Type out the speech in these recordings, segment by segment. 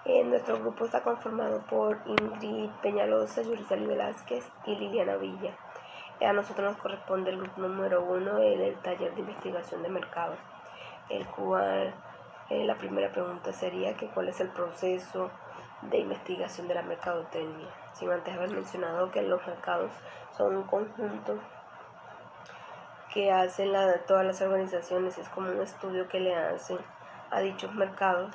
Nuestro grupo está conformado por Ingrid Peñalosa, Yurisali Velázquez y Liliana Villa. A nosotros nos corresponde el grupo número 1, el taller de investigación de mercados, el cual la primera pregunta sería que cuál es el proceso de investigación de la mercadotecnia, sin antes haber mencionado que los mercados son un conjunto que hacen todas las organizaciones, es como un estudio que le hacen a dichos mercados,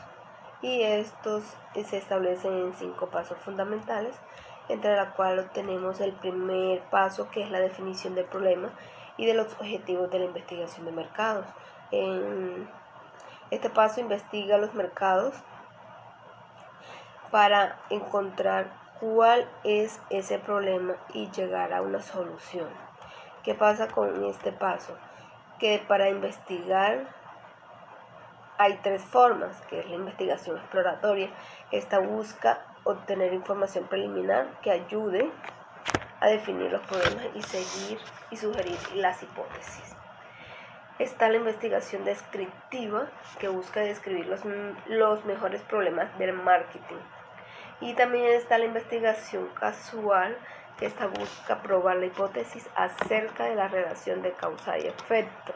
y estos se establecen en 5 pasos fundamentales, entre la cual tenemos el primer paso, que es la definición del problema y de los objetivos de la investigación de mercados. En este paso investiga los mercados para encontrar cuál es ese problema y llegar a una solución. ¿Qué pasa con este paso? Que para investigar hay 3 formas, que es la investigación exploratoria. Esta busca obtener información preliminar que ayude a definir los problemas y seguir y sugerir las hipótesis. Está la investigación descriptiva, que busca describir los mejores problemas del marketing. Y también está la investigación casual, que esta busca probar la hipótesis acerca de la relación de causa y efecto.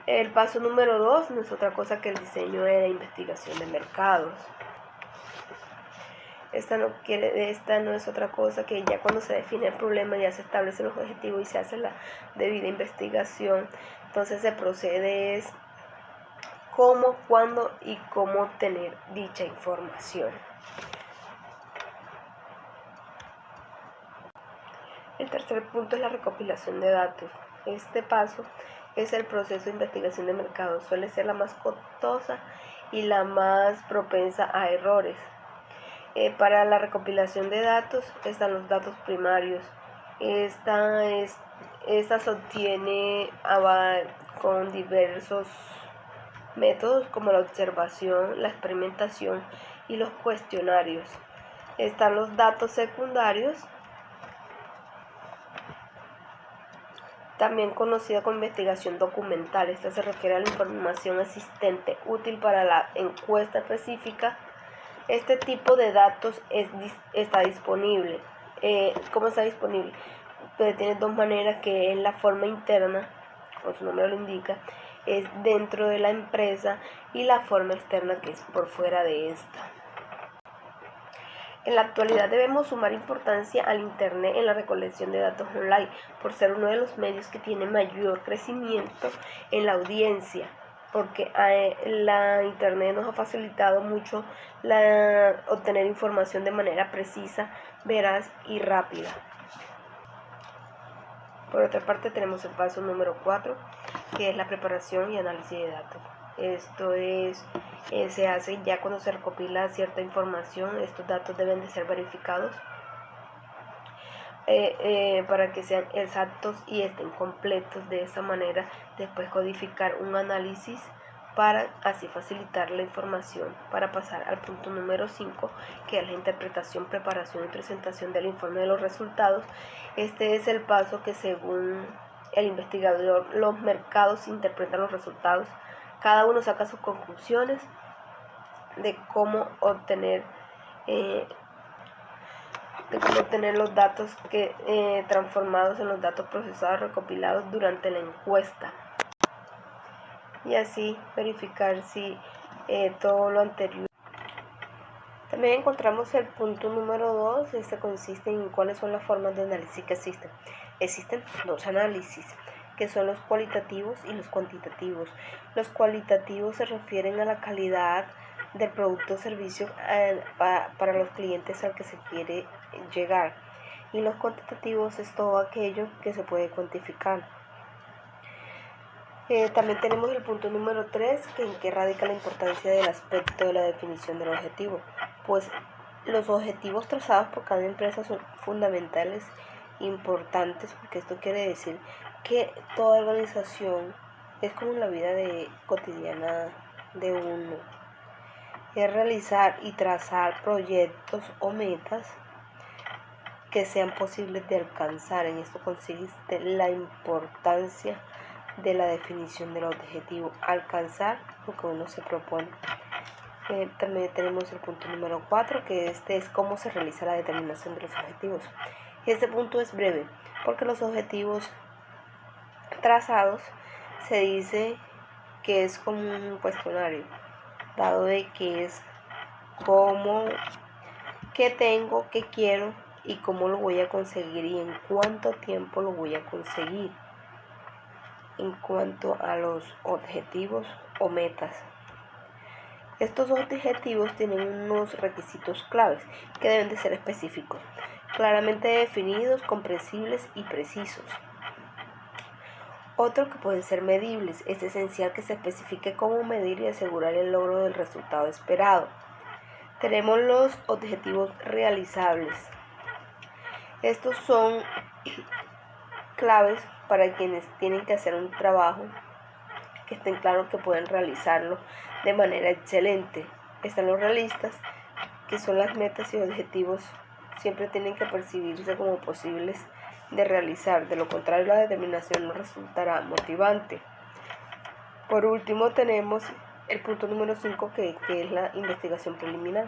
El paso número 2 no es otra cosa que el diseño de la investigación de mercados. Esta no es otra cosa que ya cuando se define el problema, ya se establecen los objetivos y se hace la debida investigación. Entonces se procede es cómo, cuándo y cómo obtener dicha información. El tercer punto es la recopilación de datos. Este paso es el proceso de investigación de mercados. Suele ser la más costosa y la más propensa a errores. Para la recopilación de datos están los datos primarios. Esta se obtiene con diversos métodos como la observación, la experimentación y los cuestionarios. Están los datos secundarios, también conocida como investigación documental. Esta se refiere a la información existente útil para la encuesta específica. Este tipo de datos está disponible. ¿Cómo está disponible? Pues tiene 2 maneras, que es la forma interna, como su nombre lo indica, es dentro de la empresa, y la forma externa, que es por fuera de esta. En la actualidad debemos sumar importancia al Internet en la recolección de datos online, por ser uno de los medios que tiene mayor crecimiento en la audiencia, porque la Internet nos ha facilitado mucho obtener información de manera precisa, veraz y rápida. Por otra parte, tenemos el paso número 4, que es la preparación y análisis de datos. Esto se hace ya cuando se recopila cierta información. Estos datos deben de ser verificados para que sean exactos y estén completos. De esa manera, después codificar un análisis para así facilitar la información, para pasar al punto número 5, que es la interpretación, preparación y presentación del informe de los resultados. Este es el paso que, según el investigador, los mercados interpretan los resultados. Cada uno saca sus conclusiones de cómo obtener los datos transformados en los datos procesados recopilados durante la encuesta, y así verificar si todo lo anterior. También encontramos el punto número 2. Este consiste en cuáles son las formas de análisis que existen. Existen 2 análisis, que son los cualitativos y los cuantitativos. Los cualitativos se refieren a la calidad del producto o servicio para los clientes al que se quiere llegar, y los cuantitativos es todo aquello que se puede cuantificar. También tenemos el punto número 3, en que radica la importancia del aspecto de la definición del objetivo, pues los objetivos trazados por cada empresa son fundamentales, importantes, porque esto quiere decir que toda organización es como la vida cotidiana de uno, es realizar y trazar proyectos o metas que sean posibles de alcanzar. En esto consiste la importancia de la definición del objetivo, alcanzar lo que uno se propone. También tenemos el punto número 4, que este es cómo se realiza la determinación de los objetivos. Y este punto es breve, porque los objetivos trazados se dice que es como un cuestionario, dado de que es cómo, qué tengo, qué quiero y cómo lo voy a conseguir y en cuánto tiempo lo voy a conseguir en cuanto a los objetivos o metas. Estos objetivos tienen unos requisitos claves que deben de ser específicos, claramente definidos, comprensibles y precisos. Otro que pueden ser medibles. Es esencial que se especifique cómo medir y asegurar el logro del resultado esperado. Tenemos los objetivos realizables. Estos son claves para quienes tienen que hacer un trabajo, que estén claros que pueden realizarlo de manera excelente. Están los realistas, que son las metas y objetivos siempre tienen que percibirse como posibles de realizar, de lo contrario la determinación no resultará motivante. Por último tenemos el punto número 5 que es la investigación preliminar.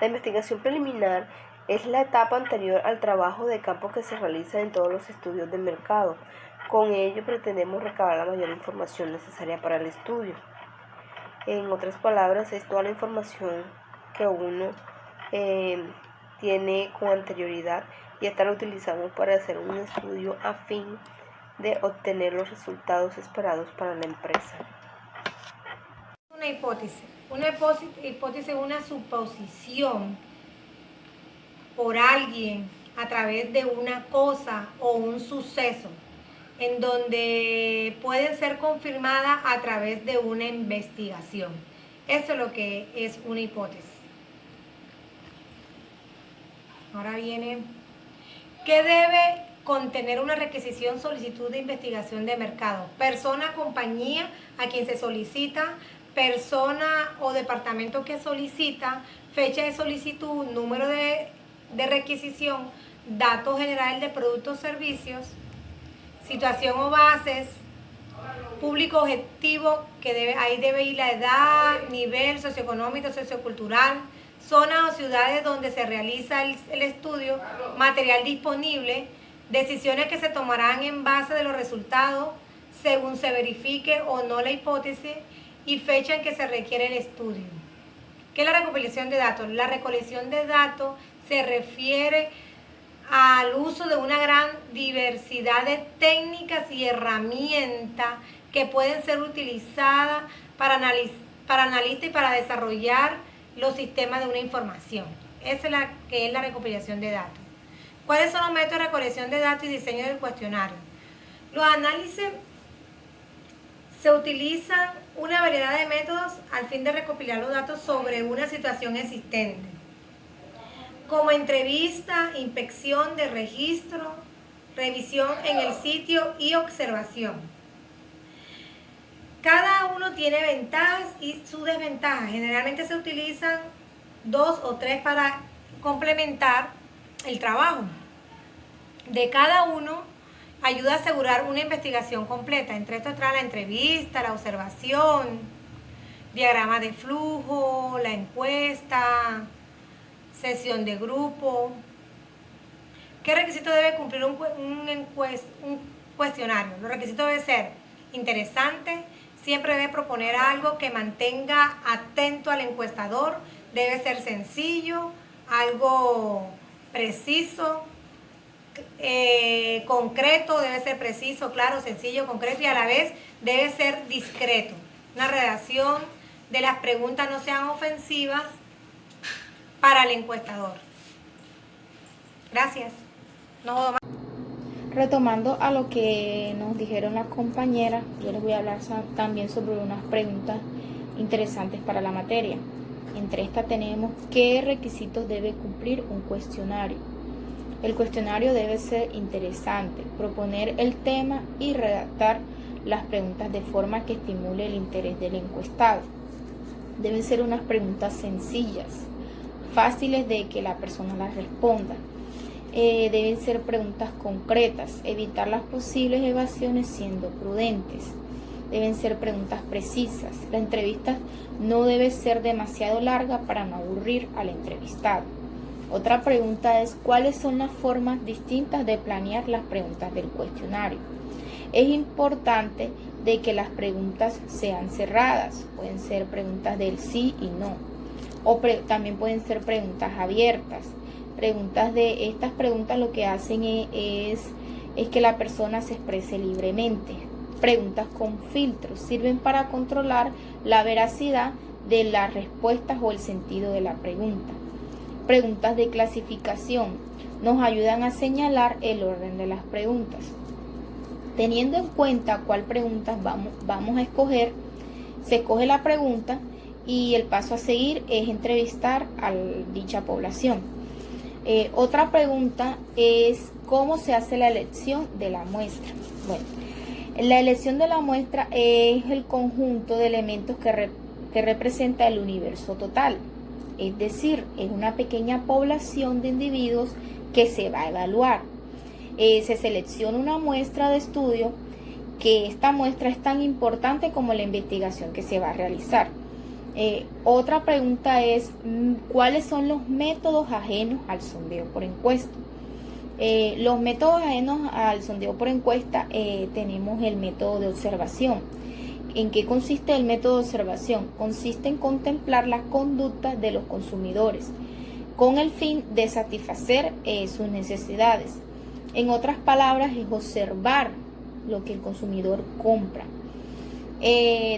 La investigación preliminar es la etapa anterior al trabajo de campo que se realiza en todos los estudios de mercado. Con ello pretendemos recabar la mayor información necesaria para el estudio. En otras palabras, es toda la información que uno tiene con anterioridad y esta la utilizamos para hacer un estudio a fin de obtener los resultados esperados para la empresa. Una hipótesis es una suposición por alguien a través de una cosa o un suceso, en donde pueden ser confirmadas a través de una investigación. Eso es lo que es una hipótesis. Ahora viene, ¿qué debe contener una requisición solicitud de investigación de mercado? Persona, compañía a quien se solicita, persona o departamento que solicita, fecha de solicitud, número de requisición, datos generales de productos o servicios, situación o bases, público objetivo, que ahí debe ir la edad, nivel socioeconómico, sociocultural, zonas o ciudades donde se realiza el estudio, material disponible, decisiones que se tomarán en base de los resultados según se verifique o no la hipótesis y fecha en que se requiere el estudio. ¿Qué es la recopilación de datos? La recolección de datos se refiere al uso de una gran diversidad de técnicas y herramientas que pueden ser utilizadas para analistas y para desarrollar los sistemas de una información. Esa es la que es la recopilación de datos. ¿Cuáles son los métodos de recolección de datos y diseño del cuestionario? Los análisis se utilizan una variedad de métodos al fin de recopilar los datos sobre una situación existente, como entrevista, inspección de registro, revisión en el sitio y observación. Cada uno tiene ventajas y sus desventajas. Generalmente se utilizan 2 o 3 para complementar el trabajo. De cada uno ayuda a asegurar una investigación completa. Entre esto está la entrevista, la observación, diagrama de flujo, la encuesta, sesión de grupo. ¿Qué requisito debe cumplir un cuestionario? Los requisitos deben ser interesante, siempre debe proponer algo que mantenga atento al encuestador, debe ser sencillo, algo preciso, concreto, debe ser preciso, claro, sencillo, concreto y a la vez debe ser discreto. Una redacción de las preguntas no sean ofensivas para el encuestador. Gracias. No más. Retomando a lo que nos dijeron las compañeras, yo les voy a hablar también sobre unas preguntas interesantes para la materia. Entre estas tenemos qué requisitos debe cumplir un cuestionario. El cuestionario debe ser interesante, proponer el tema y redactar las preguntas de forma que estimule el interés del encuestado. Deben ser unas preguntas sencillas, fáciles de que la persona las responda. Deben ser preguntas concretas, evitar las posibles evasiones siendo prudentes. deben ser preguntas precisas. La entrevista no debe ser demasiado larga para no aburrir al entrevistado. Otra pregunta es: ¿cuáles son las formas distintas de planear las preguntas del cuestionario? Es importante de que las preguntas sean cerradas. Pueden ser preguntas del sí y no. O también pueden ser preguntas abiertas. Estas preguntas lo que hacen es que la persona se exprese libremente. Preguntas con filtros sirven para controlar la veracidad de las respuestas o el sentido de la pregunta. Preguntas de clasificación nos ayudan a señalar el orden de las preguntas. Teniendo en cuenta cuál preguntas vamos a escoger, se escoge la pregunta y el paso a seguir es entrevistar a dicha población. Otra pregunta es: ¿cómo se hace la elección de la muestra? Bueno, la elección de la muestra es el conjunto de elementos que representa el universo total. Es decir, es una pequeña población de individuos que se va a evaluar. Se selecciona una muestra de estudio, que esta muestra es tan importante como la investigación que se va a realizar. Otra pregunta es: ¿cuáles son los métodos ajenos al sondeo por encuesta? Los métodos ajenos al sondeo por encuesta, tenemos el método de observación. ¿En qué consiste el método de observación? Consiste en contemplar las conductas de los consumidores con el fin de satisfacer sus necesidades. En otras palabras, es observar lo que el consumidor compra.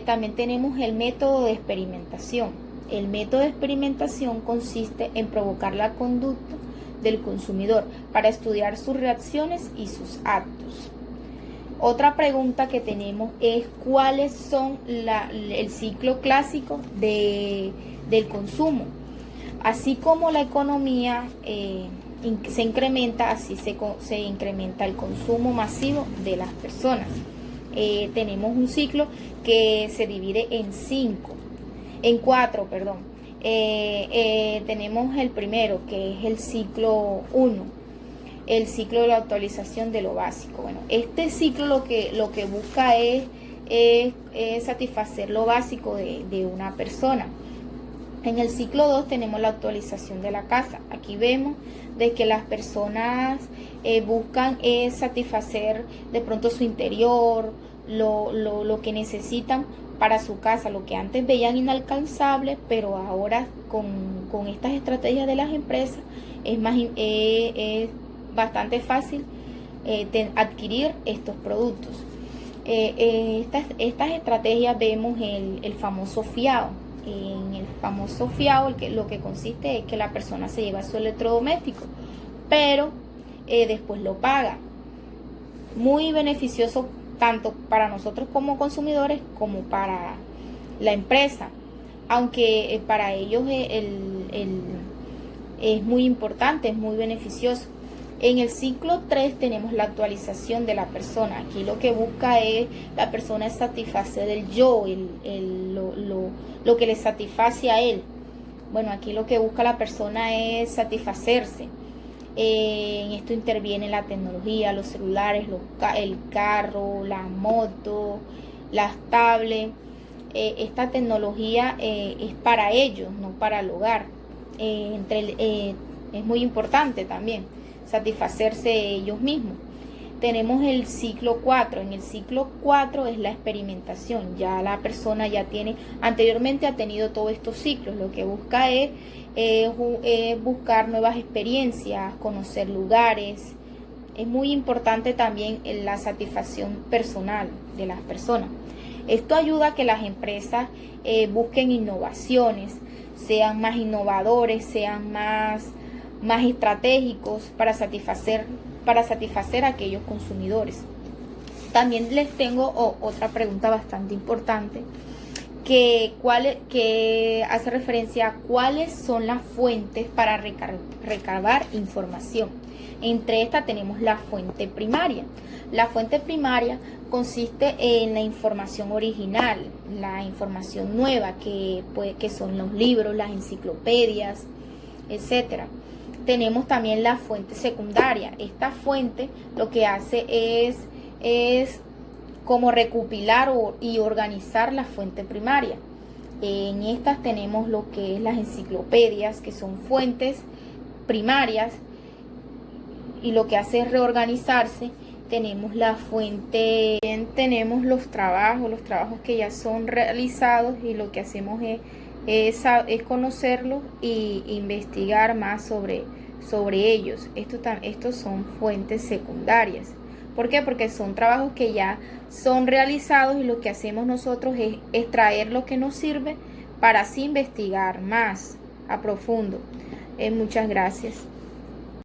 También tenemos el método de experimentación. El método de experimentación consiste en provocar la conducta del consumidor para estudiar sus reacciones y sus actos. Otra pregunta que tenemos es: ¿cuáles son el ciclo clásico del consumo? Así como la economía se incrementa, así se incrementa el consumo masivo de las personas. Tenemos un ciclo que se divide en cuatro. Tenemos el primero, que es el ciclo 1, el ciclo de la actualización de lo básico. Bueno, este ciclo lo que busca es satisfacer lo básico de una persona. En el ciclo 2 tenemos la actualización de la casa. Aquí vemos de que las personas buscan satisfacer de pronto su interior, lo que necesitan para su casa, lo que antes veían inalcanzable, pero ahora con estas estrategias de las empresas es bastante fácil adquirir estos productos. Estas estrategias vemos el famoso fiado. En el famoso fiado lo que consiste es que la persona se lleva su electrodoméstico, pero después lo paga. Muy beneficioso tanto para nosotros como consumidores como para la empresa, aunque para ellos es muy importante, es muy beneficioso. En el ciclo 3 tenemos la actualización de la persona. Aquí lo que busca es la persona es satisfacer el yo, lo que le satisface a él. Bueno, aquí lo que busca la persona es satisfacerse. En esto interviene la tecnología, los celulares, el carro, la moto, las tablets. Esta tecnología es para ellos, no para el hogar. Es muy importante también satisfacerse ellos mismos. Tenemos el ciclo 4. En el ciclo 4 es la experimentación. Ya la persona anteriormente ha tenido todos estos ciclos. Lo que busca es buscar nuevas experiencias, conocer lugares. Es muy importante también la satisfacción personal de las personas. Esto ayuda a que las empresas busquen innovaciones, sean más innovadores, sean más estratégicos para satisfacer a aquellos consumidores. También les tengo otra pregunta bastante importante que hace referencia a cuáles son las fuentes para recabar información. Entre estas tenemos la fuente primaria. La fuente primaria consiste en la información original, la información nueva que son los libros, las enciclopedias, etcétera. Tenemos también la fuente secundaria. Esta fuente lo que hace es como recopilar y organizar la fuente primaria. En estas tenemos lo que es las enciclopedias, que son fuentes primarias, y lo que hace es reorganizarse. Tenemos la fuente, también tenemos los trabajos que ya son realizados, y lo que hacemos es conocerlos e investigar más sobre ellos. Estos son fuentes secundarias. ¿Por qué? Porque son trabajos que ya son realizados, y lo que hacemos nosotros es extraer lo que nos sirve para así investigar más a profundo. Muchas gracias.